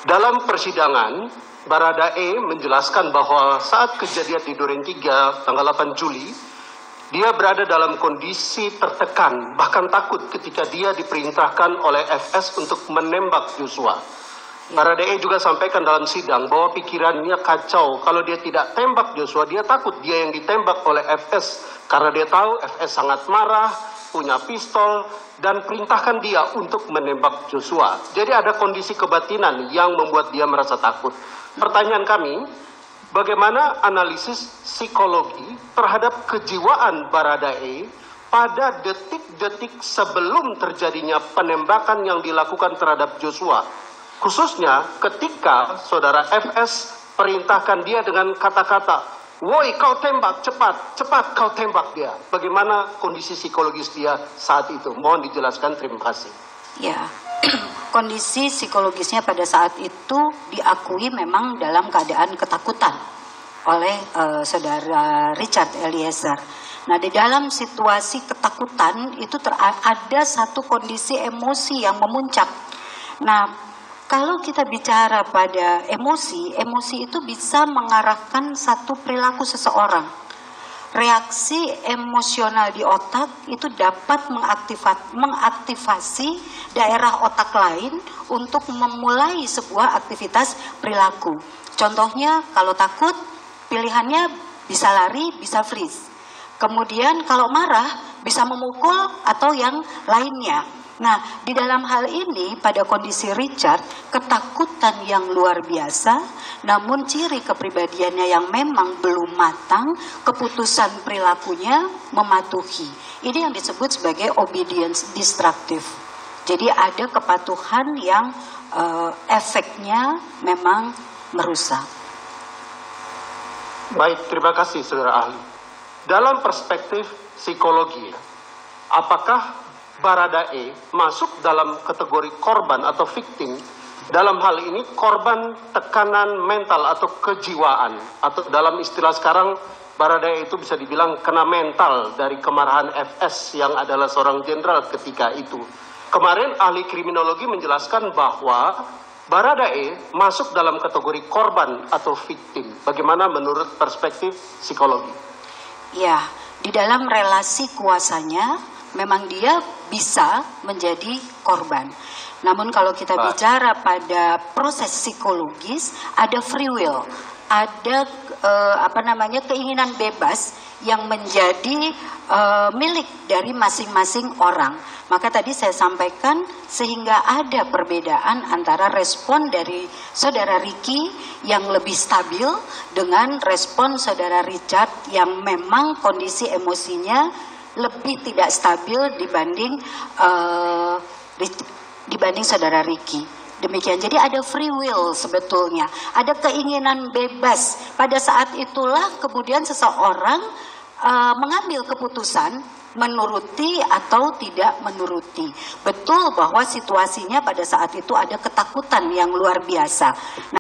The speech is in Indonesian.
Dalam persidangan, Baradae menjelaskan bahwa saat kejadian di Duren 3 tanggal 8 Juli, dia berada dalam kondisi tertekan, bahkan takut ketika dia diperintahkan oleh FS untuk menembak Joshua. Baradae juga sampaikan dalam sidang bahwa pikirannya kacau. Kalau dia tidak tembak Joshua, dia takut dia yang ditembak oleh FS. Karena dia tahu FS sangat marah, punya pistol, dan perintahkan dia untuk menembak Joshua. Jadi ada kondisi kebatinan yang membuat dia merasa takut. Pertanyaan kami, bagaimana analisis psikologi terhadap kejiwaan Baradae pada detik-detik sebelum terjadinya penembakan yang dilakukan terhadap Joshua? Khususnya ketika saudara FS perintahkan dia dengan kata-kata, "Woi, kau tembak, cepat, cepat kau tembak dia." Bagaimana kondisi psikologis dia saat itu? Mohon dijelaskan, terima kasih. Ya, kondisi psikologisnya pada saat itu diakui memang dalam keadaan ketakutan oleh saudara Richard Eliezer. Nah, di dalam situasi ketakutan itu ada satu kondisi emosi yang memuncak. Nah, kalau kita bicara pada emosi, emosi itu bisa mengarahkan satu perilaku seseorang. Reaksi emosional di otak itu dapat mengaktifasi daerah otak lain untuk memulai sebuah aktivitas perilaku. Contohnya, kalau takut, pilihannya bisa lari, bisa freeze. Kemudian kalau marah, bisa memukul atau yang lainnya. Nah, di dalam hal ini pada kondisi Richard, ketakutan yang luar biasa, namun ciri kepribadiannya yang memang belum matang, keputusan perilakunya mematuhi. Ini yang disebut sebagai obedience destructive. Jadi ada kepatuhan yang efeknya memang merusak. Baik, terima kasih saudara ahli. Dalam perspektif psikologi, apakah Baradae masuk dalam kategori korban atau victim? Dalam hal ini korban tekanan mental atau kejiwaan, atau dalam istilah sekarang Baradae itu bisa dibilang kena mental dari kemarahan FS yang adalah seorang jenderal ketika itu. Kemarin ahli kriminologi menjelaskan bahwa Baradae masuk dalam kategori korban atau victim. Bagaimana menurut perspektif psikologi? Ya, di dalam relasi kuasanya memang dia bisa menjadi korban. Namun kalau kita bicara pada proses psikologis, ada free will, ada keinginan bebas yang menjadi milik dari masing-masing orang. Maka tadi saya sampaikan sehingga ada perbedaan antara respon dari saudara Ricky yang lebih stabil dengan respon saudara Richard yang memang kondisi emosinya lebih tidak stabil dibanding saudara Ricky. Demikian, jadi ada free will sebetulnya, ada keinginan bebas. Pada saat itulah kemudian seseorang mengambil keputusan menuruti atau tidak menuruti. Betul bahwa situasinya pada saat itu ada ketakutan yang luar biasa.